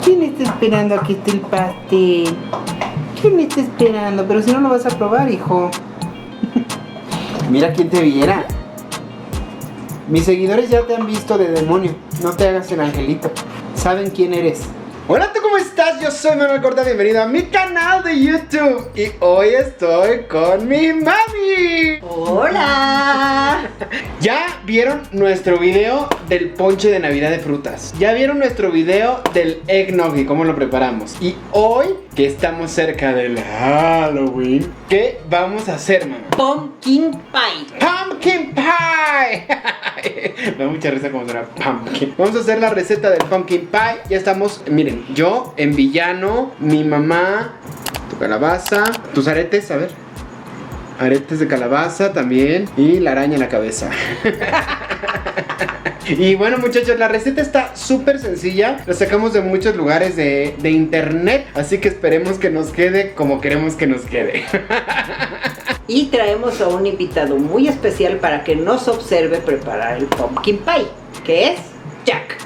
¿Quién está esperando a que esté el pastel? ¿Quién está esperando? Pero si no lo vas a probar, hijo. Mira quién te viera. Mis seguidores ya te han visto de demonio. No te hagas el angelito. Saben quién eres. Hola, ¿tú cómo estás? Yo soy Manuel Corta, bienvenido a mi canal de YouTube. Y hoy estoy con mi mami. ¡Hola! ¿Ya vieron nuestro video del ponche de Navidad de frutas? ¿Ya vieron nuestro video del eggnog y cómo lo preparamos? Y hoy, que estamos cerca del Halloween, ¿qué vamos a hacer, mamá? Pumpkin pie. ¡Pumpkin pie! Me da mucha risa como será pumpkin. Vamos a hacer la receta del pumpkin pie. Ya estamos, miren, yo en villano, mi mamá, tu calabaza, tus aretes, a ver. Aretes de calabaza también. Y la araña en la cabeza. Y bueno, muchachos, la receta está súper sencilla. La sacamos de muchos lugares de internet. Así que esperemos que nos quede como queremos que nos quede. Y traemos a un invitado muy especial para que nos observe preparar el pumpkin pie, que es Jack.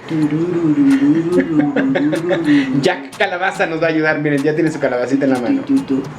Jack Calabaza nos va a ayudar. Miren, ya tiene su calabacita en la mano.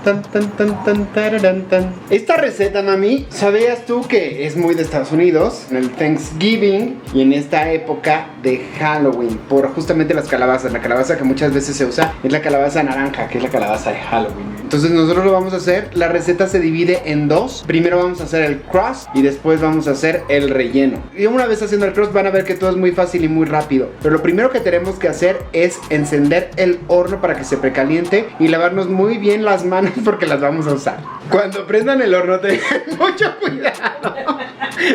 Tan, tan, tan, tan, tararán, tan. Esta receta, mami, ¿sabías tú que es muy de Estados Unidos? En el Thanksgiving y en esta época de Halloween, por justamente las calabazas. La calabaza que muchas veces se usa es la calabaza naranja, que es la calabaza de Halloween. Entonces nosotros lo vamos a hacer. La receta se divide en dos. Primero vamos a hacer el crust y después vamos a hacer el relleno. Y una vez haciendo el crust van a ver que todo es muy fácil y muy rápido. Pero lo primero que tenemos que hacer es encender el horno para que se precaliente y lavarnos muy bien las manos porque las vamos a usar. Cuando prendan el horno tengan mucho cuidado,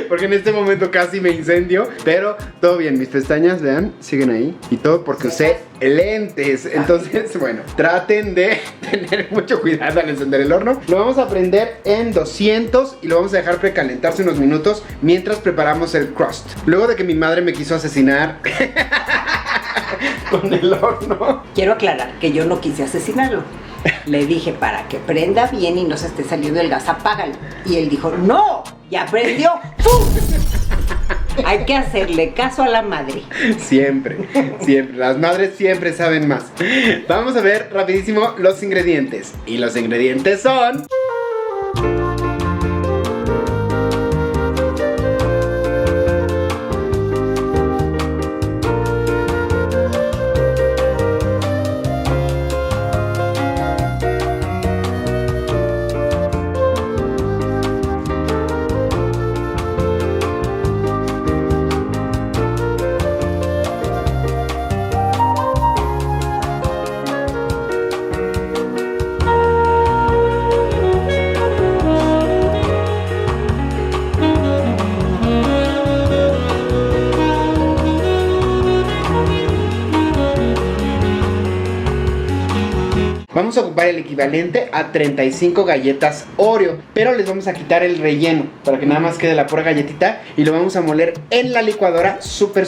porque en este momento casi me incendio. Pero todo bien, mis pestañas, vean, siguen ahí. Y todo porque usé lentes. Entonces, bueno, traten de tener mucho cuidado al encender el horno. Lo vamos a prender en 200 y lo vamos a dejar precalentarse unos minutos mientras preparamos el crust. Luego de que mi madre me quiso asesinar con el horno. Quiero aclarar que yo no quise asesinarlo. Le dije, para que prenda bien y no se esté saliendo el gas, apágalo. Y él dijo, ¡no! ¡Ya prendió! ¡Pum! Hay que hacerle caso a la madre. Siempre, siempre. Las madres siempre saben más. Vamos a ver rapidísimo los ingredientes. Y los ingredientes son... Vamos a ocupar el equivalente a 35 galletas Oreo, pero les vamos a quitar el relleno para que nada más quede la pura galletita y lo vamos a moler en la licuadora súper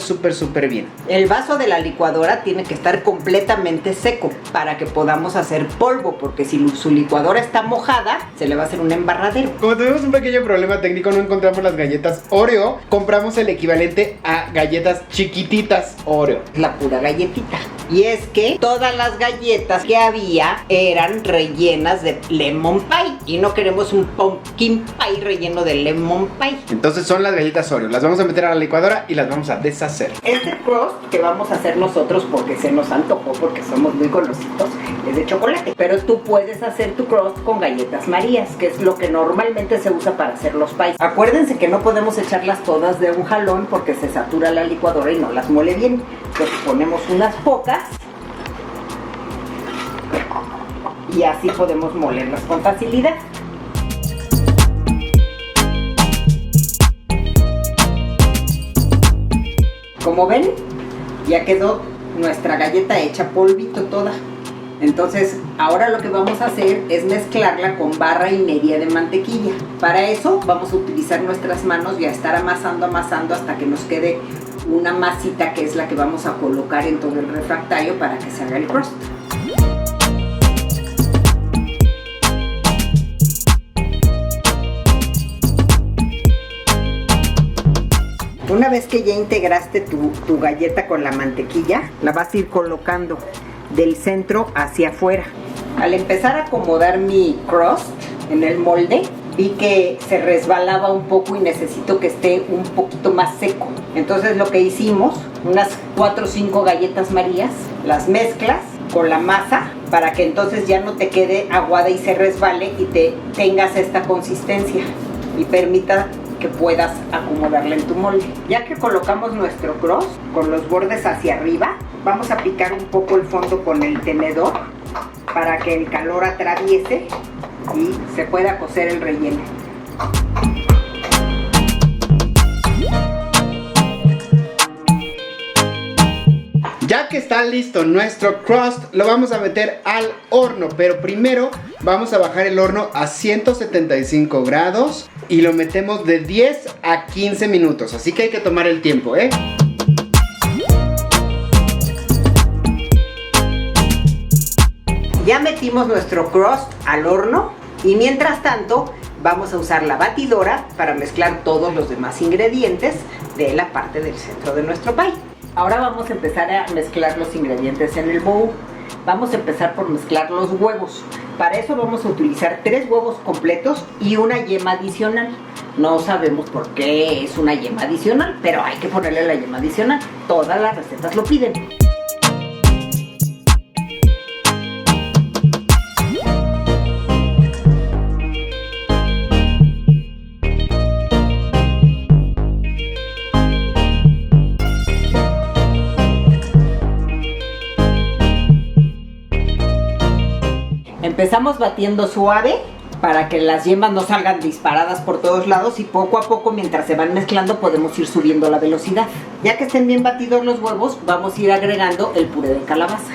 bien. El vaso de la licuadora tiene que estar completamente seco para que podamos hacer polvo, porque si su licuadora está mojada, se le va a hacer un embarradero. Como tuvimos un pequeño problema técnico, no encontramos las galletas Oreo, compramos el equivalente a galletas chiquititas Oreo. La pura galletita. Y es que todas las galletas que había eran rellenas de lemon pie y no queremos un pumpkin pie relleno de lemon pie. Entonces son las galletas Oreo, las vamos a meter a la licuadora y las vamos a deshacer. Este crust que vamos a hacer nosotros, porque se nos antojó, porque somos muy golositos, es de chocolate. Pero tú puedes hacer tu crust con galletas Marías, que es lo que normalmente se usa para hacer los pies. Acuérdense que no podemos echarlas todas de un jalón porque se satura la licuadora y no las muele bien. Entonces ponemos unas pocas y así podemos molerlas con facilidad. Como ven, ya quedó nuestra galleta hecha polvito toda. Entonces ahora lo que vamos a hacer es mezclarla con 1,5 barras de mantequilla. Para eso vamos a utilizar nuestras manos y a estar amasando hasta que nos quede una masita, que es la que vamos a colocar en todo el refractario para que se haga el crust. Una vez que ya integraste tu galleta con la mantequilla, la vas a ir colocando del centro hacia afuera. Al empezar a acomodar mi crust en el molde, vi que se resbalaba un poco y necesito que esté un poquito más seco. Entonces lo que hicimos, unas 4 o 5 galletas Marías, las mezclas con la masa para que entonces ya no te quede aguada y se resbale y te tengas esta consistencia y permita que puedas acomodarla en tu molde. Ya que colocamos nuestro crust con los bordes hacia arriba, vamos a picar un poco el fondo con el tenedor para que el calor atraviese y se pueda cocer el relleno. Ya que está listo nuestro crust, lo vamos a meter al horno, pero primero vamos a bajar el horno a 175 grados y lo metemos de 10 a 15 minutos, así que hay que tomar el tiempo, ¿eh? Ya metimos nuestro crust al horno y mientras tanto vamos a usar la batidora para mezclar todos los demás ingredientes de la parte del centro de nuestro pie. Ahora vamos a empezar a mezclar los ingredientes en el bowl. Vamos a empezar por mezclar los huevos. Para eso vamos a utilizar 3 huevos completos y una yema adicional. No sabemos por qué es una yema adicional, pero hay que ponerle la yema adicional. Todas las recetas lo piden. Empezamos batiendo suave para que las yemas no salgan disparadas por todos lados y poco a poco mientras se van mezclando podemos ir subiendo la velocidad. Ya que estén bien batidos los huevos, vamos a ir agregando el puré de calabaza.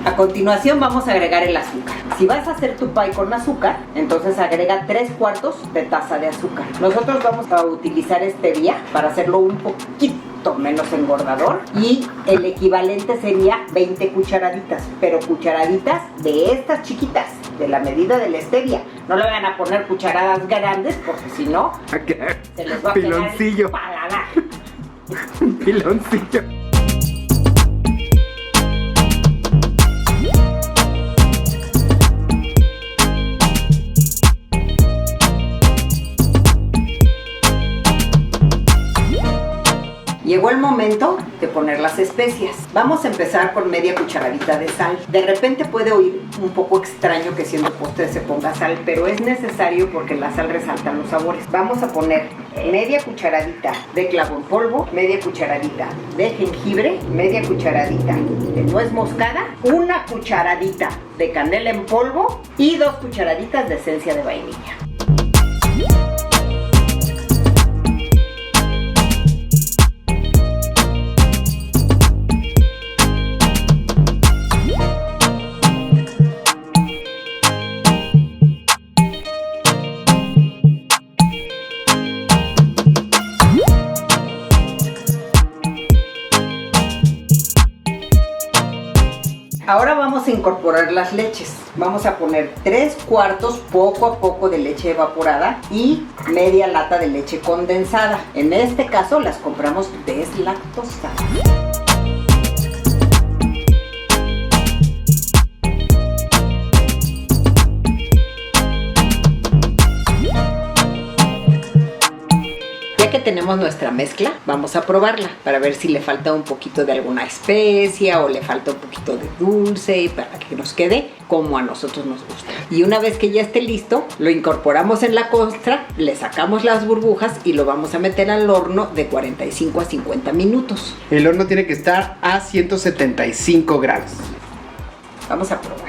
A continuación vamos a agregar el azúcar. Si vas a hacer tu pie con azúcar, entonces agrega 3/4 de taza de azúcar. Nosotros vamos a utilizar stevia para hacerlo un poquito menos engordador y el equivalente sería 20 cucharaditas, pero cucharaditas de estas chiquitas, de la medida de la stevia. No le van a poner cucharadas grandes porque si no, se les va a quedar el paladar. Un piloncillo. Llegó el momento de poner las especias. Vamos a empezar con media cucharadita de sal. De repente puede oír un poco extraño que siendo postre se ponga sal, pero es necesario porque la sal resalta los sabores. Vamos a poner media cucharadita de clavo en polvo, media cucharadita de jengibre, media cucharadita de nuez moscada, una cucharadita de canela en polvo y 2 cucharaditas de esencia de vainilla. Ahora vamos a incorporar las leches. Vamos a poner 3/4 poco a poco de leche evaporada y media lata de leche condensada. En este caso las compramos deslactosadas. Que tenemos nuestra mezcla, vamos a probarla para ver si le falta un poquito de alguna especia o le falta un poquito de dulce para que nos quede como a nosotros nos gusta. Y una vez que ya esté listo, lo incorporamos en la costra, le sacamos las burbujas y lo vamos a meter al horno de 45 a 50 minutos. El horno tiene que estar a 175 grados. Vamos a probar.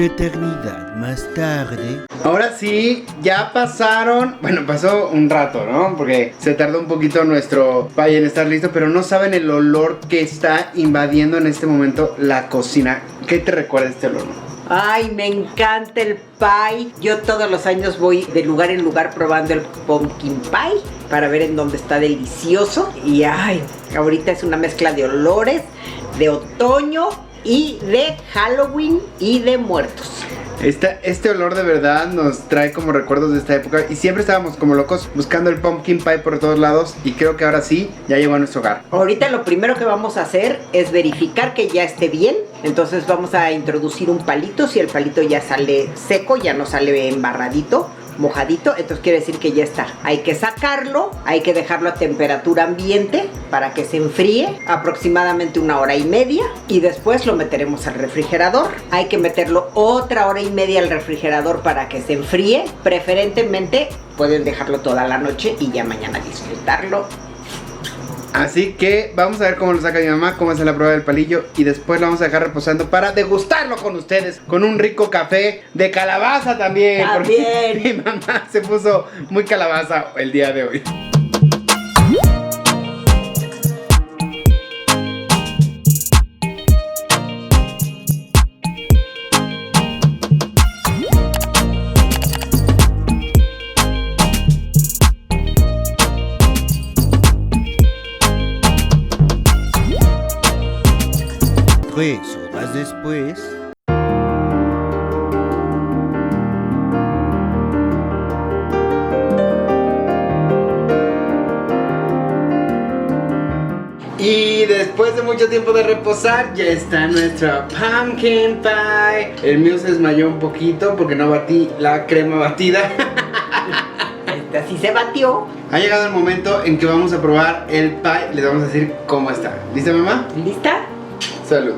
Una eternidad más tarde. Ahora sí, ya pasaron, bueno, pasó un rato, ¿no? Porque se tardó un poquito nuestro pie en estar listo, pero no saben el olor que está invadiendo en este momento la cocina. ¿Qué te recuerda este olor? Ay, me encanta el pie. Yo todos los años voy de lugar en lugar probando el pumpkin pie para ver en dónde está delicioso. Y ay, ahorita es una mezcla de olores, de otoño y de Halloween y de muertos. Este olor de verdad nos trae como recuerdos de esta época y siempre estábamos como locos buscando el pumpkin pie por todos lados y creo que ahora sí ya llegó a nuestro hogar. Ahorita lo primero que vamos a hacer es verificar que ya esté bien. Entonces vamos a introducir un palito. Si el palito ya sale seco, ya no sale embarradito, mojadito, entonces quiere decir que ya está. Hay que sacarlo, hay que dejarlo a temperatura ambiente para que se enfríe aproximadamente 1 hora y media y después lo meteremos al refrigerador. Hay que meterlo otra hora y media al refrigerador para que se enfríe. Preferentemente pueden dejarlo toda la noche y ya mañana disfrutarlo. Así que vamos a ver cómo lo saca mi mamá, cómo hace la prueba del palillo y después lo vamos a dejar reposando para degustarlo con ustedes, con un rico café de calabaza también. También. Mi mamá se puso muy calabaza el día de hoy. Tres horas después. Y después de mucho tiempo de reposar, ya está nuestra pumpkin pie. El mío se desmayó un poquito porque no batí la crema batida. Así se batió. Ha llegado el momento en que vamos a probar el pie. Les vamos a decir cómo está. ¿Lista, mamá? ¿Lista? Salud.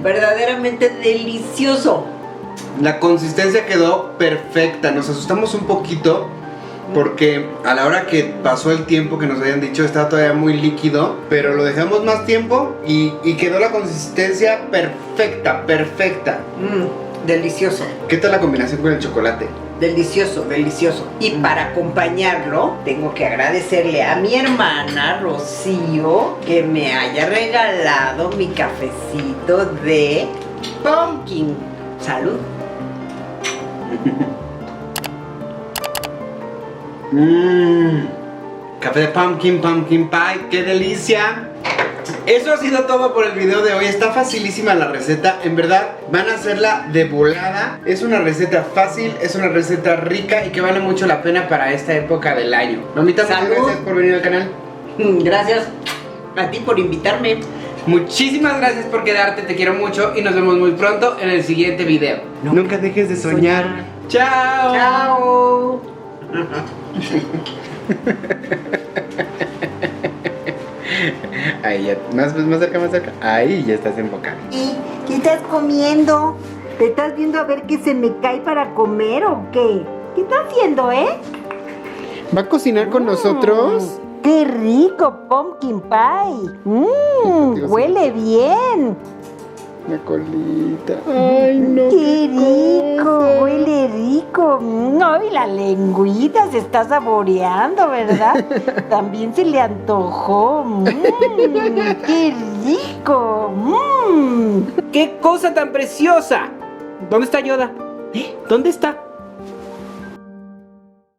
Verdaderamente delicioso. La consistencia quedó perfecta. Nos asustamos un poquito porque a la hora que pasó el tiempo que nos habían dicho estaba todavía muy líquido, pero lo dejamos más tiempo y quedó la consistencia perfecta. Delicioso. ¿Qué tal la combinación con el chocolate? Delicioso, delicioso. Y para acompañarlo, tengo que agradecerle a mi hermana Rocío que me haya regalado mi cafecito de pumpkin. Salud. Café de pumpkin pie, qué delicia. Eso ha sido todo por el video de hoy. Está facilísima la receta. En verdad, van a hacerla de volada. Es una receta fácil, es una receta rica y que vale mucho la pena para esta época del año. Mamita, muchas gracias por venir al canal. Gracias a ti por invitarme. Muchísimas gracias por quedarte, te quiero mucho y nos vemos muy pronto en el siguiente video. Nunca dejes de soñar. Chao. Chao. Ahí ya, más cerca. Ahí ya estás enfocado. ¿Y qué estás comiendo? ¿Te estás viendo a ver qué se me cae para comer o qué? ¿Qué estás haciendo, ¿Va a cocinar con nosotros? ¡Qué rico pumpkin pie! ¡Huele bien! La colita. Ay, no. ¡Qué rico! ¡Huele rico! ¡Ay, la lengüita se está saboreando, ¿verdad? También se le antojó. ¡Qué rico! ¡Qué cosa tan preciosa! ¿Dónde está Yoda? ¿Dónde está?